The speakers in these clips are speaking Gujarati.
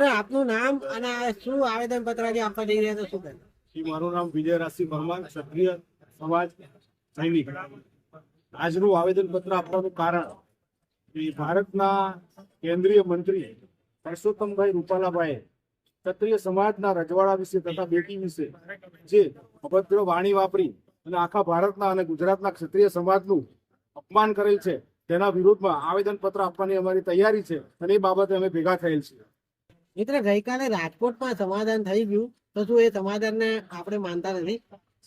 આપનું નામ અને શું આવેદન પત્ર આપવા જઈ રહ્યા છો? શું કહે? મારું નામ વિજય રાશિ પરમાર, ક્ષત્રિય સમાજ સૈનિક. આજનું આવેદન પત્ર આપવાનું કારણ ભારતના કેન્દ્રીય મંત્રી પરસોત્તમભાઈ રૂપાલાભાઈ ક્ષત્રિય સમાજના રજવાડા વિશે તથા બેટી વિશે જે અભદ્ર વાણી વાપરી અને આખા ભારતના અને ગુજરાતના ક્ષત્રિય સમાજનું અપમાન કરેલ છે તેના વિરોધમાં આવેદન પત્ર આપવાની અમારી તૈયારી છે અને એ બાબતે અમે ભેગા થયેલ છીએ. મિત્ર, ગઈકાલે રાજકોટમાં સમાધાન થઈ ગયું, તો શું એ સમાધાનને આપણે માનતા નથી?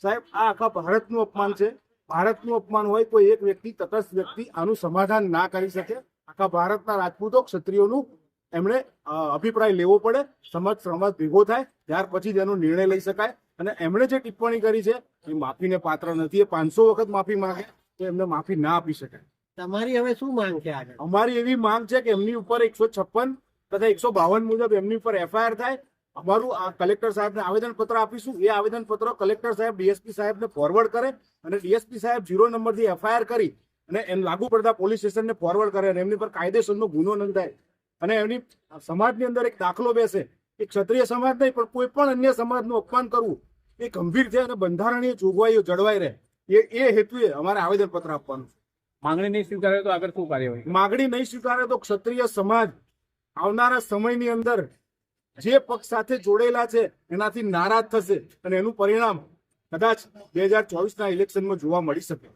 સાહેબ, આ આખા ભારતનું અપમાન છે. ભારતનું અપમાન હોય કોઈ એક વ્યક્તિ, તટસ્થ વ્યક્તિ આનું સમાધાન ના કરી શકે. આખા ભારતના રાજપૂતો ક્ષત્રિયોનું એમણે અભિપ્રાય લેવો પડે, સમાજ ભેગો થાય ત્યાર પછી જ એનો નિર્ણય લઈ શકાય. અને એમણે જે ટિપ્પણી કરી છે એ માફીને પાત્ર નથી. એ 500 વખત માફી માંગે તો એમને માફી ના આપી શકાય. તમારી હવે શું માંગ છે આગળ? અમારી એવી માંગ છે કે એમની ઉપર 156 તથા 152 મુજબ એમની ઉપર FIR થાય. અમારું આ કલેક્ટર સાહેબને આવેદન પત્ર આપીશું. એ આવેદન પત્ર કલેક્ટર સાહેબ DSP સાહેબને ફોરવર્ડ કરે અને DSP સાહેબ 0 નંબરથી FIR કરી અને એમ લાગુ પડતા પોલીસ સ્ટેશનને ફોરવર્ડ કરે અને એમની પર કાયદેસરનો ગુનો નોંધાય અને એમની સમાજની અંદર એક દાખલો બેસે. એ ક્ષત્રિય સમાજ નહીં પણ કોઈ પણ અન્ય સમાજનું અપમાન કરવું એ ગંભીર છે અને બંધારણીય જોગવાઈઓ જળવાઈ રહે. એ હેતુએ અમારે આવેદન પત્ર આપવાનું છે. માંગણી નહીં સ્વીકારે તો આગળ શું કાર્યવાહી? માંગણી નહીં સ્વીકારે તો ક્ષત્રિય સમાજ આવનારા સમયની અંદર જે પક્ષ સાથે જોડેલા છે એનાથી નારાજ થશે અને એનું પરિણામ કદાચ 2024ના ઇલેક્શનમાં જોવા મળી શકે.